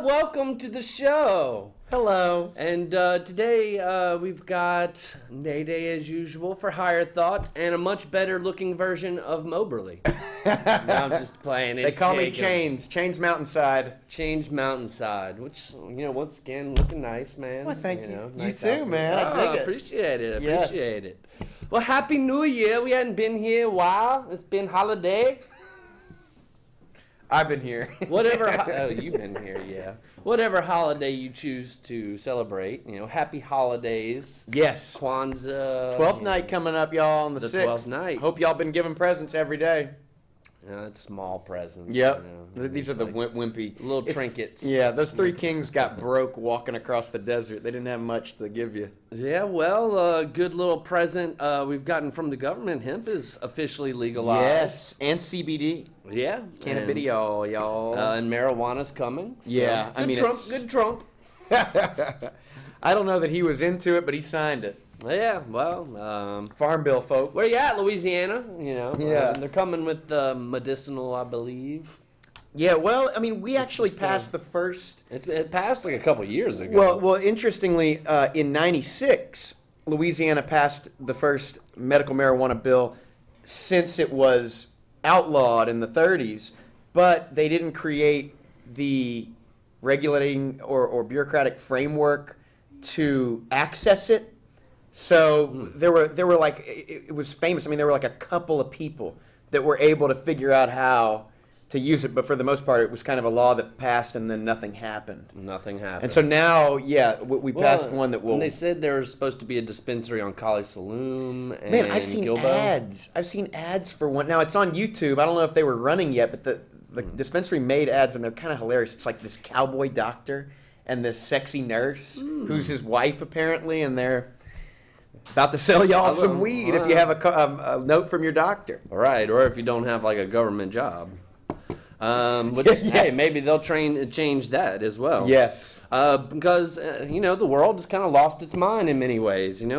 Well, welcome to the show. Hello. And today we've got Nay Day as usual for Higher Thought and a much better looking version of Moberly. No, I'm just playing. They call me Jacob. Chains. Chains Mountainside. Change Mountainside, which, once again, looking nice, man. Well, thank you. Know, You nice too, outfit. man. I dig it. Appreciate it. Yes. Appreciate it. Well, Happy New Year. We hadn't been here a while. It's been holiday. I've been here. Whatever, you've been here, yeah. Whatever holiday you choose to celebrate, happy holidays. Yes. Kwanzaa. 12th night coming up, y'all, on the 6th. 12th night. Hope y'all been giving presents every day. It's small presents. Yep. These are the wimpy. Little trinkets. Yeah, those three kings got broke walking across the desert. They didn't have much to give you. Yeah, well, good little present we've gotten from the government. Hemp is officially legalized. Yes, and CBD. Yeah. Cannabidiol, y'all. And marijuana's coming. So Yeah, I mean, good Trump. I don't know that he was into it, but he signed it. Yeah, well, Farm bill, folks. where you at, Louisiana? Yeah. They're coming with medicinal, I believe. Yeah, well, I mean, we actually just passed the first. It passed like a couple years ago. Well, interestingly, in '96, Louisiana passed the first medical marijuana bill since it was outlawed in the '30s, but they didn't create the regulating or bureaucratic framework to access it. So there were like, it was famous. I mean, there were like a couple of people that were able to figure out how to use it, but for the most part, it was kind of a law that passed and then nothing happened. Nothing happened. And so now, yeah, we passed one that will. And they said there was supposed to be a dispensary on Collie Saloon and Man, I've seen Gilbo. ads. I've seen ads for one. Now it's on YouTube. I don't know if they were running yet, but the dispensary made ads and they're kind of hilarious. It's like this cowboy doctor and this sexy nurse who's his wife apparently, and they're about to sell y'all some weed if you have a note from your doctor. All right, or if you don't have like a government job. Which, hey, maybe they'll change that as well. Yes. Because, the world has kind of lost its mind in many ways. Some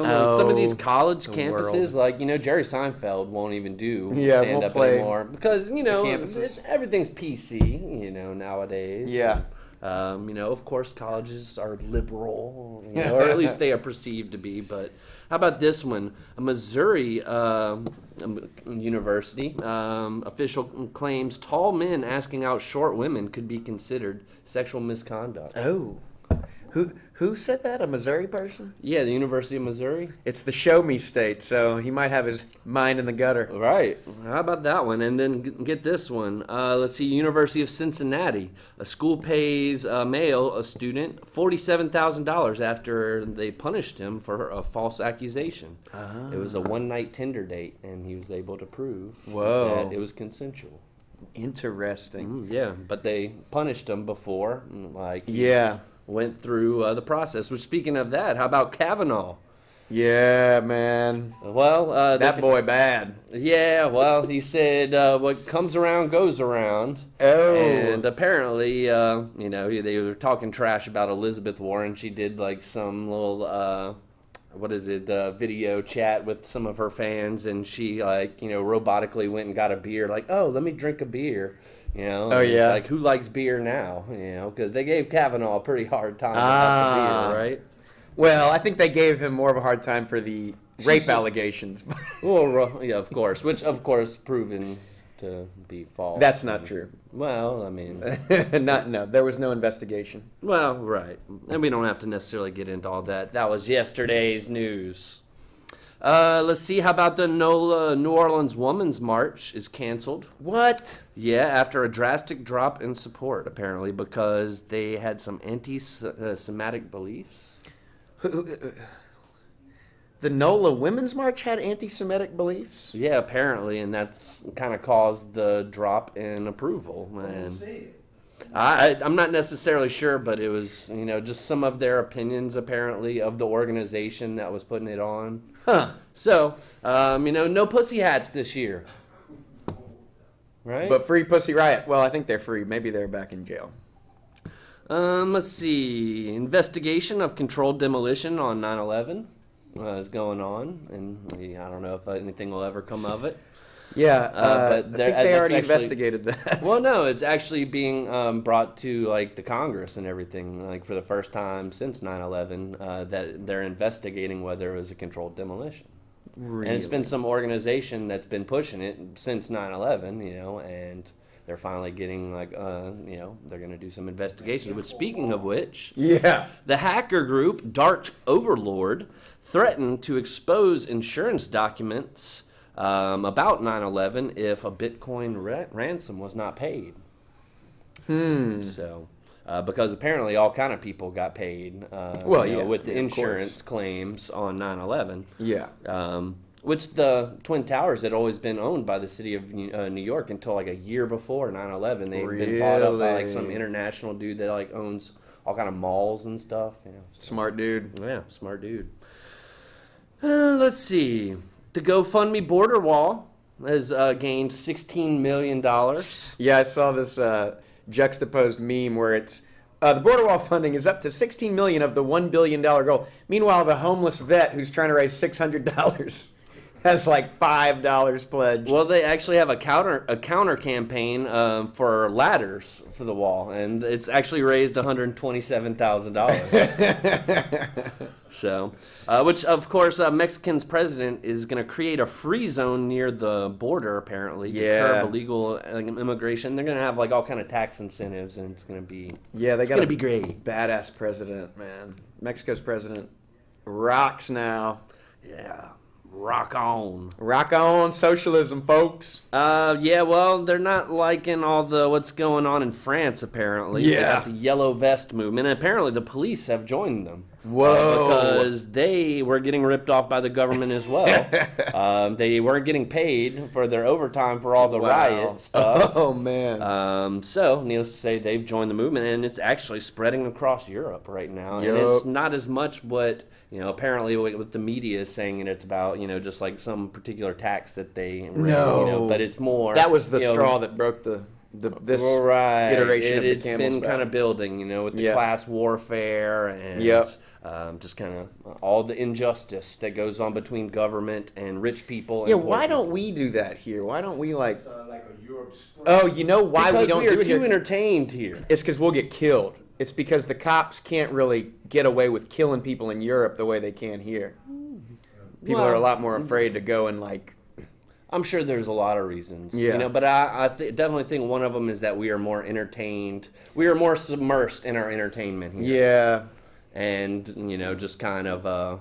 of these college campuses, like, Jerry Seinfeld won't even do stand-up anymore. Because, everything's PC, nowadays. Yeah. Of course, colleges are liberal, or at least they are perceived to be. But how about this one? A Missouri university official claims tall men asking out short women could be considered sexual misconduct. Oh. Who said that? A Missouri person? Yeah, the University of Missouri. It's the show me state, so he might have his mind in the gutter. Right. How about that one? And then get this one. Let's see. University of Cincinnati. A school pays a student, $47,000 after they punished him for a false accusation. It was a one-night Tinder date, and he was able to prove that it was consensual. Interesting. Yeah, but they punished him before. Went through the process. Which, speaking of that, how about Kavanaugh? Yeah, man. Well, that boy bad. Yeah, well, he said what comes around goes around. Oh. And apparently, they were talking trash about Elizabeth Warren. She did like some little, video chat with some of her fans, and she robotically went and got a beer. Like, oh, let me drink a beer. Oh, yeah. It's like, who likes beer now? Because they gave Kavanaugh a pretty hard time about the beer, right? Well, I think they gave him more of a hard time for the rape allegations. Well, yeah, of course, which of course proven to be false. That's not true. Well, I mean, no, there was no investigation. Well, right, and we don't have to necessarily get into all that. That was yesterday's news. Let's see. How about the New Orleans Women's March is canceled? What? Yeah, after a drastic drop in support, apparently, because they had some anti-Semitic beliefs. The NOLA Women's March had anti-Semitic beliefs? Yeah, apparently, and that's kind of caused the drop in approval. I'm not necessarily sure, but it was, just some of their opinions, apparently, of the organization that was putting it on. Huh. So, no pussy hats this year. Right? But free Pussy Riot. Well, I think they're free. Maybe they're back in jail. Let's see. Investigation of controlled demolition on 9/11 is going on, and I don't know if anything will ever come of it. Yeah, but I think they that's already actually- investigated that. Well, no, it's actually being brought to like the Congress and everything, like for the first time since 9/11, that they're investigating whether it was a controlled demolition. Really? And it's been some organization that's been pushing it since 9/11, and they're finally getting like, they're going to do some investigations. But speaking of which, Yeah. the hacker group Dark Overlord threatened to expose insurance documents about 9/11 if a Bitcoin ransom was not paid. So, because apparently all kind of people got paid. With the of insurance claims on 9/11. Yeah. Which the Twin Towers had always been owned by the city of New York until like a year before 9/11. They'd been bought up by like some Really? international dude that like owns all kind of malls and stuff. Smart dude. Yeah, smart dude. Let's see. The GoFundMe border wall has gained $16 million. Yeah, I saw this juxtaposed meme where it's the border wall funding is up to $16 million of the $1 billion goal. Meanwhile, the homeless vet who's trying to raise $600 has like $5 pledged. Well, they actually have a counter campaign for ladders for the wall, and it's actually raised $127,000. So, which of course, Mexican's president is going to create a free zone near the border, apparently, to curb illegal immigration. They're going to have like all kind of tax incentives, and it's going to be They got going to be great. Badass president, man. Mexico's president rocks now. Yeah. Rock on. Rock on socialism, folks. Yeah, well, they're not liking all the what's going on in France, apparently. They Yeah. got the Yellow Vest movement, and apparently the police have joined them. Whoa. Because they were getting ripped off by the government as well. They weren't getting paid for their overtime for all the riot stuff. Oh, man. So, needless to say, they've joined the movement, and it's actually spreading across Europe right now. Yup. And it's not as much what, apparently what the media is saying, and it's about, just like some particular tax that they raise, No. but it's more. That was the straw that broke this right. iteration of the It's camel's been back. kind of building, with the Yeah. class warfare and Yep. just kind of all the injustice that goes on between government and rich people. Yeah, and why poor don't we do that here? Why don't we like... Like a Europe Spring. Oh, you know why because we don't are do it too here? entertained here. It's because we'll get killed. It's because the cops can't really get away with killing people in Europe the way they can here. People are a lot more afraid to go and like... I'm sure there's a lot of reasons, Yeah. but I definitely think one of them is that we are more entertained. We are more submersed in our entertainment here. Yeah. And, just kind of, I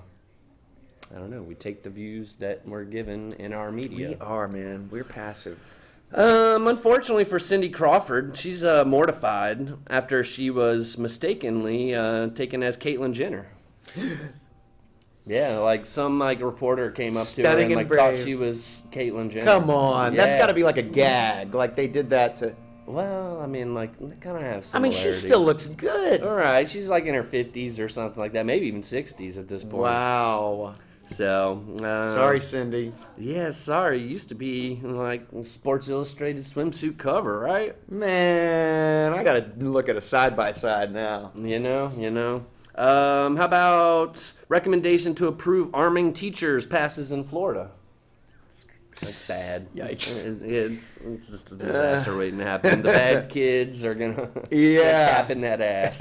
don't know, we take the views that we're given in our media. We are, man. We're passive. Unfortunately for Cindy Crawford, she's mortified after she was mistakenly taken as Caitlyn Jenner. Yeah, like some reporter came up to her Stunning and and thought brave. she was Caitlyn Jenner. Come on. That's Yeah. got to be like a gag. Like they did that to... Well, I mean, they kind of have I mean, she similarities. still looks good. All right, she's like in her 50s or something like that, maybe even 60s at this point. Wow. So, Sorry, Cindy. Yeah, sorry. Used to be like Sports Illustrated swimsuit cover, right? Man, I got to look at a side-by-side now. You know. How about recommendation to approve arming teachers passes in Florida? That's bad. Yikes. It's just a disaster waiting to happen. The bad kids are gonna Yeah. capping that ass.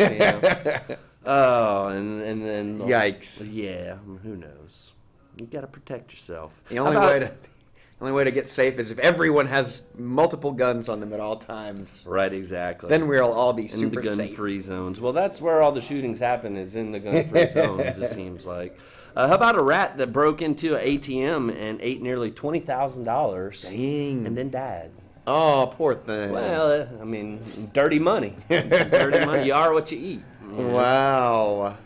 Oh, and then Yikes. Yeah, who knows? You gotta protect yourself. The only way to get safe is if everyone has multiple guns on them at all times. Right, exactly. Then we'll all be in super the safe. gun-free zones. Well, that's where all the shootings happen, is in the gun-free zones, it seems like. How about a rat that broke into an ATM and ate nearly $20,000 Dang. and then died? Oh, poor thing. Well, I mean, dirty money. Dirty money. You are what you eat. Wow.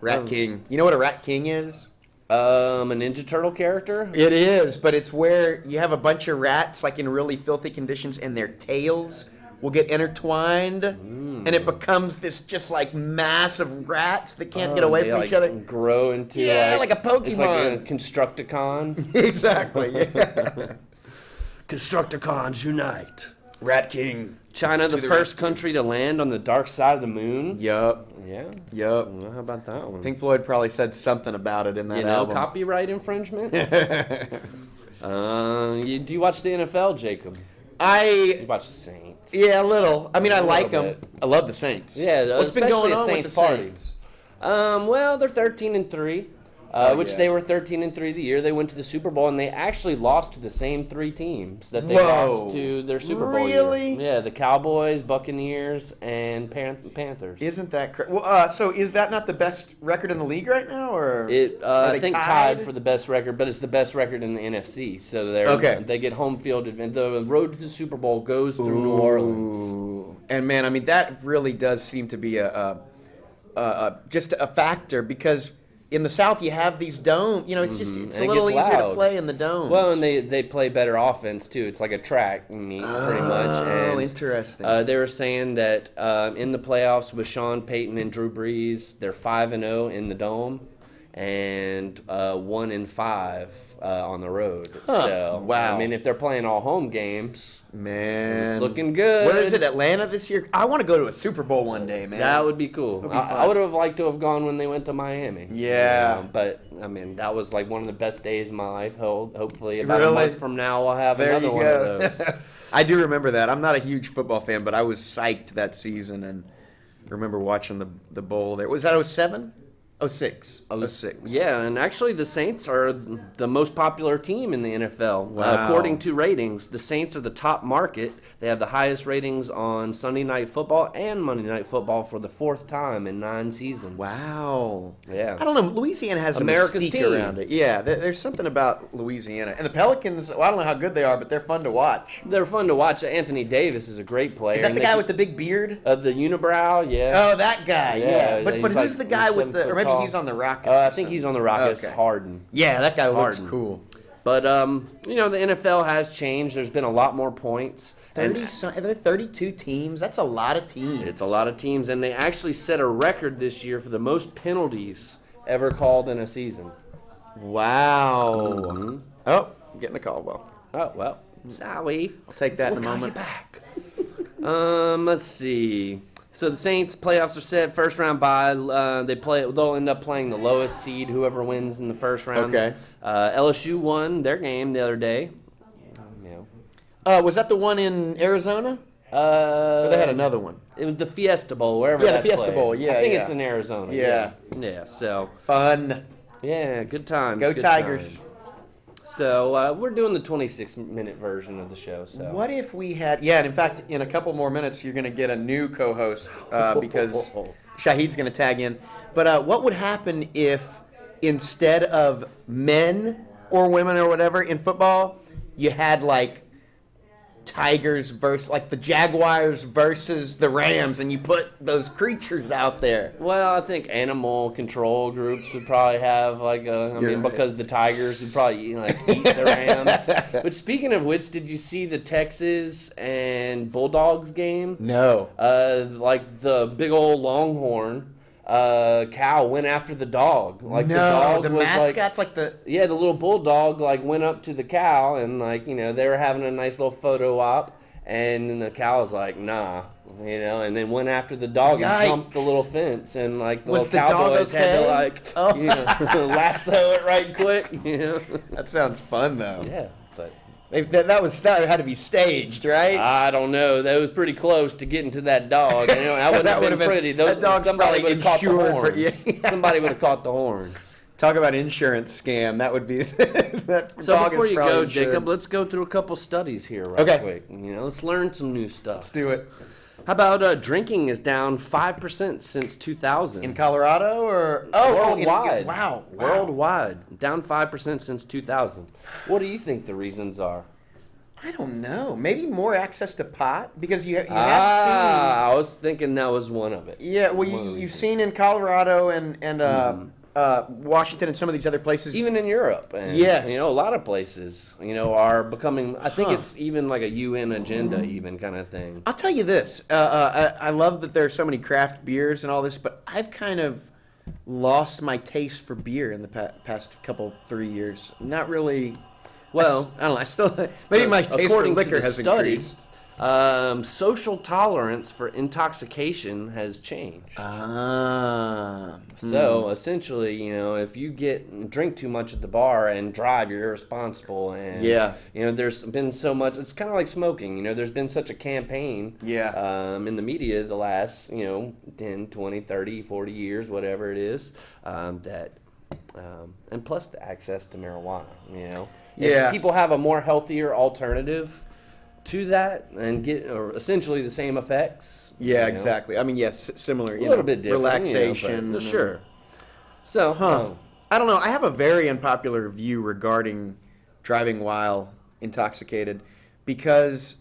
Rat King. You know what a Rat King is? A Ninja Turtle character? It is, but it's where you have a bunch of rats like in really filthy conditions and their tails will get intertwined and it becomes this just like mass of rats that can't get away They, from each other. grow into Yeah, like a It's like a Pokemon. Constructicon. Exactly. Yeah. Constructicons unite. Rat King. China, the the first country to land on the dark side of the moon. Yup. Yeah. Yup. Well, how about that one? Pink Floyd probably said something about it in that album. Copyright infringement. Do you watch the NFL, Jacob? I You watch the Saints. Yeah, a little. I mean, I A like little them. bit. I love the Saints. Yeah, What's been especially going a on Saints with the party. Saints? Well, they're 13-3, which yeah. they were 13-3 the year they went to the Super Bowl, and they actually lost to the same three teams that they Whoa. lost to their Super Bowl Really? year. Yeah, the Cowboys, Buccaneers, and Panthers. Isn't that crazy? Well, so is that not the best record in the league right now, or It are I they think tied for the best record, but it's the best record in the NFC. So they get home field advantage. The road to the Super Bowl goes through New Orleans. Ooh. And man, I mean, that really does seem to be just a factor, because in the South you have these domes. It's just it's And a it little gets easier to loud. play in the domes. Well, and they play better offense too. It's like a track meet pretty much. Oh, And, interesting. They were saying that in the playoffs with Sean Payton and Drew Brees, they're 5-0 in the dome, and 1-5 on the road. So Wow. I mean, if they're playing all home games, Man, it's looking good. Where is it? Atlanta this year? I want to go to a Super Bowl one day, man. That would be cool. be I fun. would have liked to have gone when they went to Miami. Yeah. But, I mean, that was like one of the best days of my life. Hopefully, about Really? a month from now, I'll have There another you one go. of those. I do remember that. I'm not a huge football fan, but I was psyched that season, and remember watching the bowl there. Was that 07? 06. 06. Yeah, and actually the Saints are the most popular team in the NFL. Wow. According to ratings, the Saints are the top market. They have the highest ratings on Sunday Night Football and Monday Night Football for the fourth time in 9 seasons. Wow. Yeah. I don't know. Louisiana has America's a mystique team. around it. Yeah, there's something about Louisiana. And the Pelicans, well, I don't know how good they are, but they're fun to watch. They're fun to watch. Anthony Davis is a great player. Is that and the they guy keep- with the big beard? the unibrow? Yeah. Oh, that guy. Yeah, Yeah. But he's who's like- the guy he's with the? 7 Or maybe foot tall. he's on the Rockets. I or think he's something. on the Rockets. Okay. Harden. Yeah, that guy looks Harden. cool. But the NFL has changed. There's been a lot more points. And 32 teams. That's a lot of teams. it's a lot of teams, and they actually set a record this year for the most penalties ever called in a season. Wow. Mhm. Oh, I'm getting a call. Well, Oh well, sorry. I'll take that in a We'll call moment. you back. Let's see. So the Saints playoffs are set. First round bye. They'll end up playing the lowest seed, whoever wins in the first round. Okay. LSU won their game the other day. Yeah. Was that the one in Arizona? Uh, Or they had another one. It was the Fiesta Bowl, wherever. Yeah, the that's Fiesta played. Bowl, yeah, I think yeah. it's in Arizona. Yeah. Yeah. So Fun. yeah, good times. Go good Tigers. times. So we're doing the 26-minute version of the show. So What if we had? Yeah, and in fact, in a couple more minutes, you're going to get a new co-host because Shahid's going to tag in. But what would happen if instead of men or women or whatever in football, you had like Tigers versus like the Jaguars versus the Rams, and you put those creatures out there? Well, I think animal control groups would probably have like I mean, right. because the Tigers would probably eat the Rams. But speaking of which, did you see the Texas and Bulldogs game? No. Like the big old Longhorn cow went after the dog. Like the dog the was mascot's like the. yeah, the little bulldog like went up to the cow and they were having a nice little photo op, and then the cow was like, nah, and then went after the dog Yikes. and jumped the little fence, and like the Was little the dog cowboys had to okay? like Oh. lasso it right quick, That sounds fun though. Yeah, but That had to be staged, right? I don't know. That was pretty close to getting to that dog. That wouldn't That have would've been been- pretty. that dog's somebody probably would have caught the insured for- horns. yeah. Somebody would have caught the horns. Talk about insurance scam. That would be. That So dog before is you probably go, insured. Jacob, let's go through a couple studies here right Okay. quick. Let's learn some new stuff. Let's do it. How about drinking is down 5% since 2000? In Colorado or Worldwide. Wow. Worldwide. Down 5% since 2000. What do you think the reasons are? I don't know. Maybe more access to pot because you have seen. I was thinking that was one of it. Yeah, well, One of the you've reasons. seen in Colorado and Washington and some of these other places. Even in Europe. And, Yes. a lot of places, are becoming, I think Huh. it's even like a UN agenda even kind of thing. I'll tell you this. I love that there are so many craft beers and all this, but I've kind of lost my taste for beer in the past 3 years. Not really. Well, I don't know. I still maybe my taste for according to liquor the has study, increased. Social tolerance for intoxication has changed. So essentially, if you drink too much at the bar and drive, you're irresponsible. And there's been so much. It's kind of like smoking. There's been such a campaign. In the media the last 10, 20, 30, 40 years, whatever it is, that and plus the access to marijuana. If people have a more healthier alternative to that and get essentially the same effects. Exactly. I mean, similar. A little bit different. Relaxation. But sure. So, I don't know. I have a very unpopular view regarding driving while intoxicated because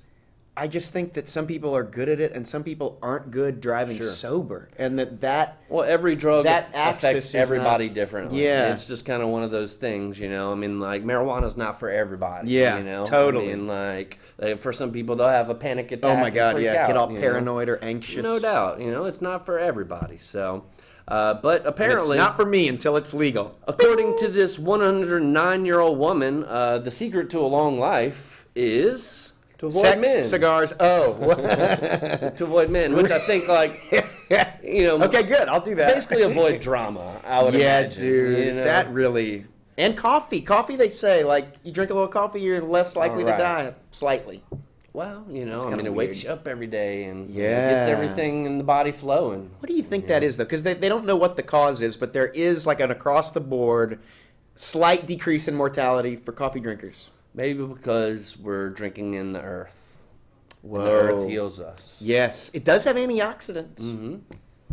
I just think that some people are good at it and some people aren't good driving sober. And well, every drug that affects everybody differently. Yeah. It's just kind of one of those things, I mean, like, marijuana's not for everybody. Yeah, totally. I mean, like, for some people, they'll have a panic attack. Oh, my God, out, get all paranoid or anxious. No doubt. It's not for everybody. So, but apparently... And it's not for me until it's legal. According to this 109-year-old woman, the secret to a long life is... to avoid sex, men. Cigars, to avoid men, which I think, Okay, good. I'll do that. Basically avoid drama, I would imagine. Dude. That really... And coffee. Coffee, they say, you drink a little coffee, you're less likely to die. Slightly. Well, I mean, it wakes you up every day and it Yeah. gets everything in the body flowing. What do you think that is, though? Because they don't know what the cause is, but there is, an across-the-board slight decrease in mortality for coffee drinkers. Maybe because we're drinking in the earth. Whoa. And the earth heals us. Yes. It does have antioxidants. Mm-hmm.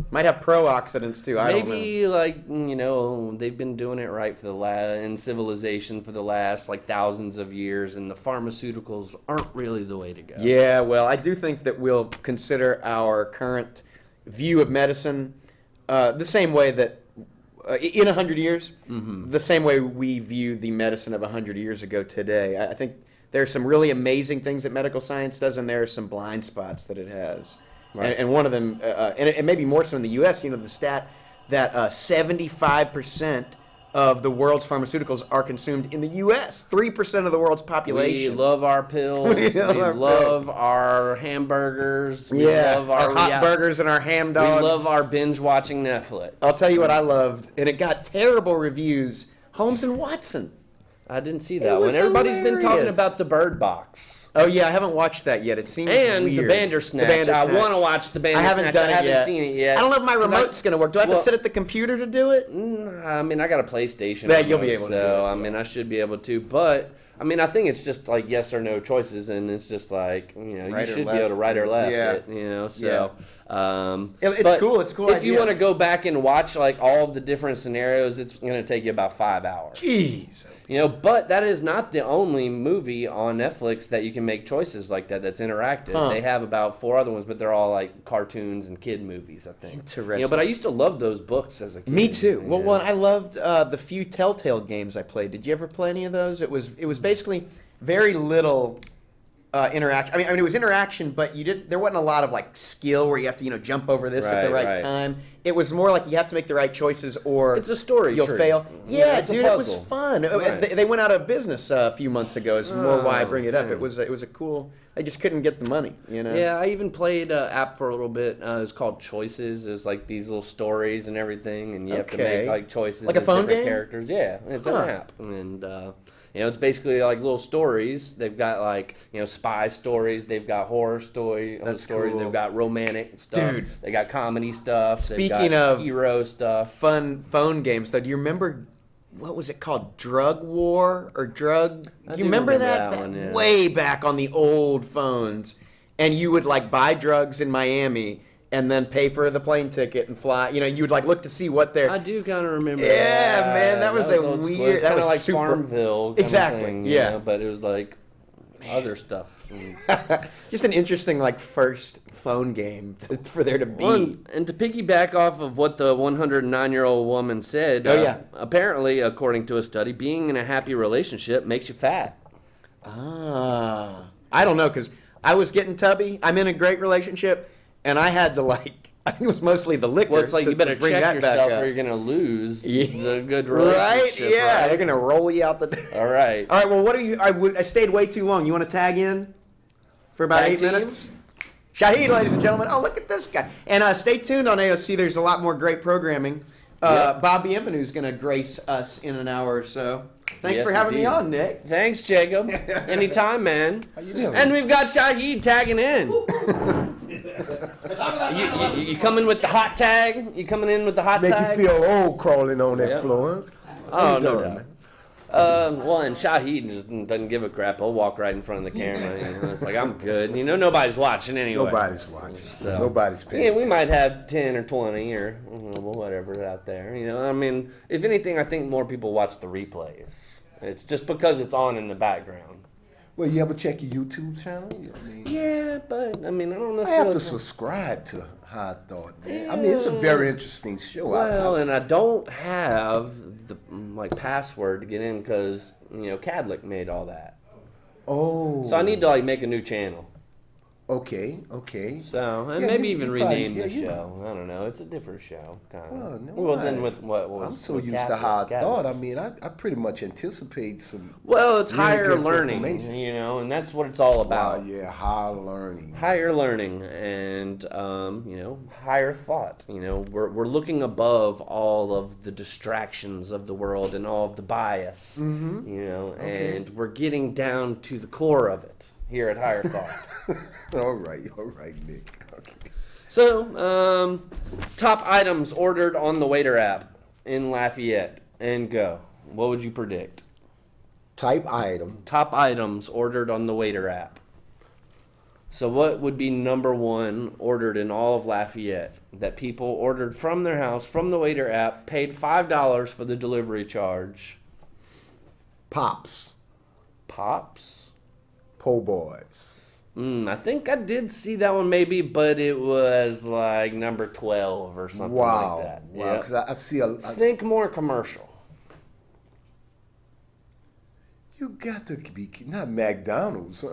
Might have pro-oxidants, too. I don't know. Maybe, they've been doing it right in civilization for the last, thousands of years, and the pharmaceuticals aren't really the way to go. Yeah, well, I do think that we'll consider our current view of medicine the same way that in 100 years, the same way we view the medicine of 100 years ago today. I think there are some really amazing things that medical science does, and there are some blind spots that it has. Right. And one of them, and maybe more so in the U.S., the stat that 75% of the world's pharmaceuticals are consumed in the U.S. 3% of the world's population. We love our pills. We love our hamburgers. We love our hot burgers and our ham dogs. We love our binge watching Netflix. I'll tell you what I loved, and it got terrible reviews. Holmes and Watson. I didn't see that one. Everybody's been talking about the Bird Box. Oh, yeah, I haven't watched that yet. It seems weird. The Bandersnatch. I want to watch the Bandersnatch. I haven't done it yet. I haven't seen it yet. I don't know if my remote's going to work. Do I have to sit at the computer to do it? I mean, I got a PlayStation. Yeah, you'll be able to do it. So, I mean, I should be able to. But, I mean, I think it's just yes or no choices, and it's just you should be able to right or left it, so. It's cool. It's cool. If you want to go back and watch all of the different scenarios, it's going to take you about 5 hours. Jeez. But that is not the only movie on Netflix that you can make choices like that that's interactive. They have about 4 other ones, but they're all cartoons and kid movies, I think. Interesting. But I used to love those books as a kid. Me too. Well, I loved the few Telltale games I played. Did you ever play any of those? It was basically very little interaction. I mean, it was interaction, but there wasn't a lot of skill where you have to jump over this at the right time. It was more you have to make the right choices or it's a story. You'll fail. Yeah, dude, it was fun. Right. They went out of business a few months ago. Is more why I bring it up. It was a cool. They just couldn't get the money. Yeah, I even played an app for a little bit. It's called Choices. It's these little stories and everything, and you have to make choices. Like a phone game. Characters. Yeah, it's an app, and it's basically little stories. They've got spy stories. They've got horror stories. Cool. They've got romantic stuff. Dude. They got comedy stuff. Speaking of hero stuff, fun phone games, though, do you remember what was it called? Drug War or Drug? You remember that one, yeah. Way back on the old phones, and you would buy drugs in Miami and then pay for the plane ticket and fly. You would look to see what they're. I do kind of remember. Yeah, that. man, that was a weird. That was like super... Farmville. Exactly. Thing, yeah, but it was other stuff. Just an interesting first phone game for there to be. And to piggyback off of what the 109-year-old woman said, apparently, according to a study, being in a happy relationship makes you fat. I don't know, because I was getting tubby. I'm in a great relationship, and I had to I think it was mostly the liquor. Well, it's you better check yourself or you're going to lose the good relationship. Right? Yeah, right? they're going to roll you out the door. All right. All right, well, what are you... I stayed way too long. You want to tag in for about Tag 8 team? minutes. Shahid, ladies and gentlemen. Oh, look at this guy. And stay tuned on AOC. There's a lot more great programming. Yep. Bobby Bienvenu is going to grace us in an hour or so. Thanks Yes, for having me indeed. on, Nick. Thanks, Jacob. Anytime, man. How you doing? And we've got Shahid tagging in. You coming with the hot tag? You coming in with the hot Make tag? you feel old crawling on that Yep. floor. Oh, How you no doing, doubt. man? Well, and Shahid just doesn't give a crap. He'll walk right in front of the camera. You know, it's like, I'm good. You know, nobody's watching anyway. Nobody's watching. So, Nobody's paying. Yeah, we might have 10 or 20 or whatever out there. You know, I mean, if anything, I think more people watch the replays. It's just because it's on in the background. Well, you ever check your YouTube channel? I mean, Yeah, but I mean, I don't I have necessarily. to subscribe to High Thought, man. I mean, it's a very interesting show. Well, and I don't have the password to get in because Cadlick made all that. oh, So I need to make a new channel. Okay, okay. So and Yeah, maybe you even probably- rename yeah, the you- show. I don't know. It's a different show, kind of. Well, no, well, then I- with what was I'm so with used to Cadlick- High Cadlick. Thought. I mean, I pretty much anticipate some. Well, it's really higher good learning, information. and that's what it's all about. Wow, yeah, high learning. Higher learning and higher thought. We're looking above all of the distractions of the world and all of the bias. And we're getting down to the core of it here at Higher Thought. all right, Nick. Okay. So, top items ordered on the Waiter app in Lafayette and go. What would you predict? Type item. Top items ordered on the Waiter app. So what would be number one ordered in all of Lafayette that people ordered from their house, from the Waiter app, paid $5 for the delivery charge? Pops. Pops? Po' boys. I think I did see that one maybe, but it was like number 12 or something Wow. like that. Wow. Yep. Because I see a. Think more commercial. You got to be not McDonald's.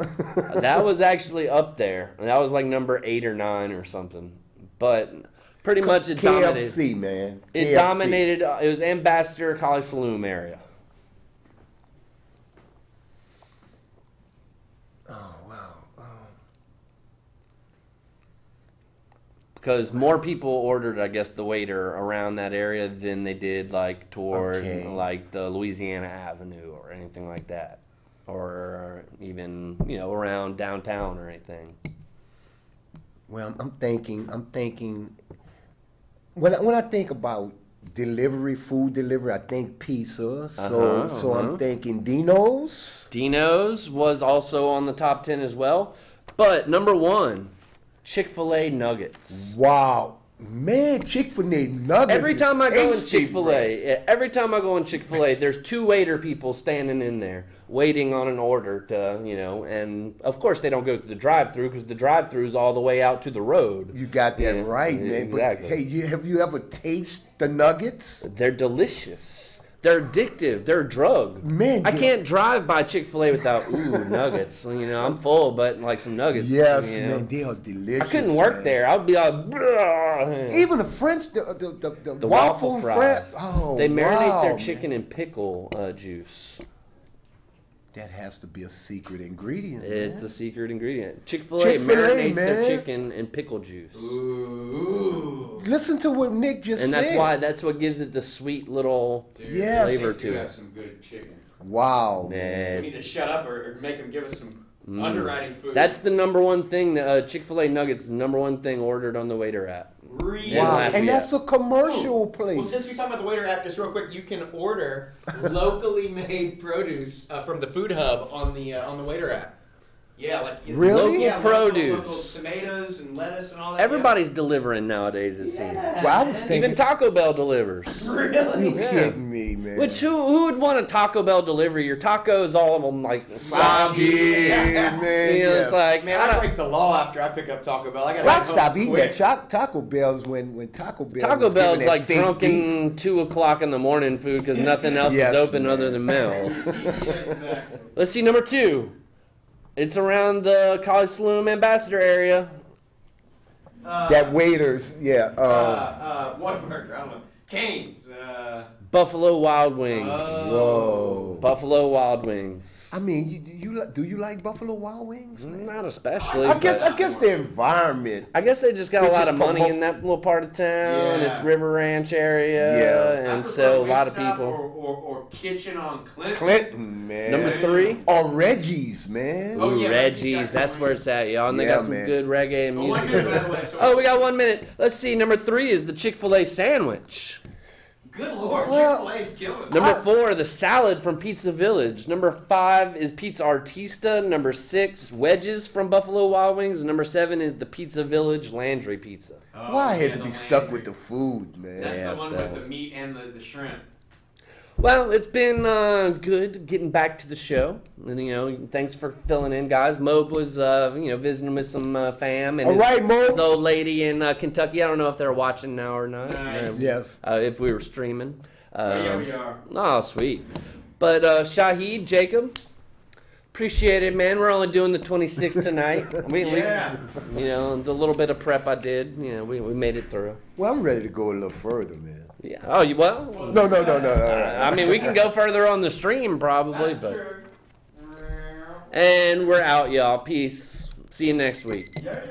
That was actually up there. That was like number 8 or 9 or something. But pretty much it dominated. KFC, man. It KFC. dominated. It was Ambassador, College Saloon area. Oh wow. Because more people ordered, I guess, the Waiter around that area than they did like toward Okay. like the Louisiana Avenue or anything like that, or even around downtown or anything. Well, I'm thinking. When I think about delivery, food delivery, I think pizza. So I'm thinking Dino's. Dino's was also on the top 10 as well, but number 1, Chick-fil-A nuggets. Wow, man, Chick-fil-A nuggets. Every time is I go in tasty, Chick-fil-A, there's 2 waiter people standing in there waiting on an order to, and of course they don't go to the drive-thru because the drive-thru is all the way out to the road. You got that Yeah, right, man. exactly. But hey, have you ever tasted the nuggets? They're delicious. They're addictive. They're a drug. Man, I yeah. can't drive by Chick-fil-A without nuggets. I'm full, but like some nuggets. Yes, you know. man, they are delicious. I couldn't work man. there. I'd be like, "Bruh." Even the French, the waffle fries. Oh, They marinate wow, their man. chicken in pickle juice. That has to be a secret ingredient. It's man. a secret ingredient. Chick-fil-A, Chick-fil-A, marinates their man. chicken in pickle juice. Ooh. Listen to what Nick just And said. that's what gives it the sweet little Yes. flavor Do to have it. some good chicken. Wow. We Yes. need to shut up or make them give us some underwriting food. That's the number one thing. Chick-fil-A nuggets is the number one thing ordered on the Waiter app. really. Yeah, Wow. Lafayette. And that's a commercial place. Well, since you're talking about the Waiter app, just real quick, you can order locally made produce from the Food Hub on the Waiter app. Yeah, like Really? yeah, Local produce. local tomatoes and lettuce and all that. Everybody's delivering nowadays, it seems. Yeah. Well, I was thinking, Even Taco Bell delivers. Really? you Yeah. kidding me, man? Which who would want a Taco Bell delivery? Your tacos all of them like Soggy, man. It's like Man, I break the law after I pick up Taco Bell. I gotta Well, I get home stopped eating quick. that Taco Bells when Taco Bell Taco was Bell's giving that like fake drunken 2 o'clock in the morning food because nothing else Yes, is open man. other than Mel's. Yeah, exactly. Let's see number 2. It's around the College Saloon Ambassador area. That waiters, yeah. Whataburger, I don't know. Cane's. Buffalo Wild Wings. Whoa. Buffalo Wild Wings. I mean, do you like Buffalo Wild Wings? Not especially. I guess the environment. I guess they just got a They lot just of money promote- in that little part of town. Yeah. It's River Ranch area, Yeah. and so a lot of people. Or Kitchen on Clinton. Clinton, man. Number 3. Or Reggie's, man. Oh, yeah, Reggie's, that's where it's at, y'all. And they Yeah, got some man. good reggae and Oh, music. wait, by the way, so- Oh, we got 1 minute. Let's see. Number 3 is the Chick-fil-A sandwich. Good Lord, Well, Chick-fil-A's killing it. Number 4, the salad from Pizza Village. Number 5 is Pizza Artista. Number 6, wedges from Buffalo Wild Wings. And number 7 is the Pizza Village Landry Pizza. Oh, Why I had yeah, to the be stuck Landry. with the food, man? That's Yeah, the one so- with the meat and the shrimp. Well, it's been good getting back to the show. And, thanks for filling in, guys. Moog was, visiting with some fam and All right, Moog. his old lady in Kentucky. I don't know if they're watching now or not. Nice. Yes. If we were streaming. Yeah, we are. Oh, sweet. But Shahid, Jacob, appreciate it, man. We're only doing the 26th tonight. Yeah. The little bit of prep I did, we made it through. Well, I'm ready to go a little further, man. Yeah. Oh, you well? No. I mean, we can go further on the stream probably, That's but. true. And we're out, y'all. Peace. See you next week. Yeah.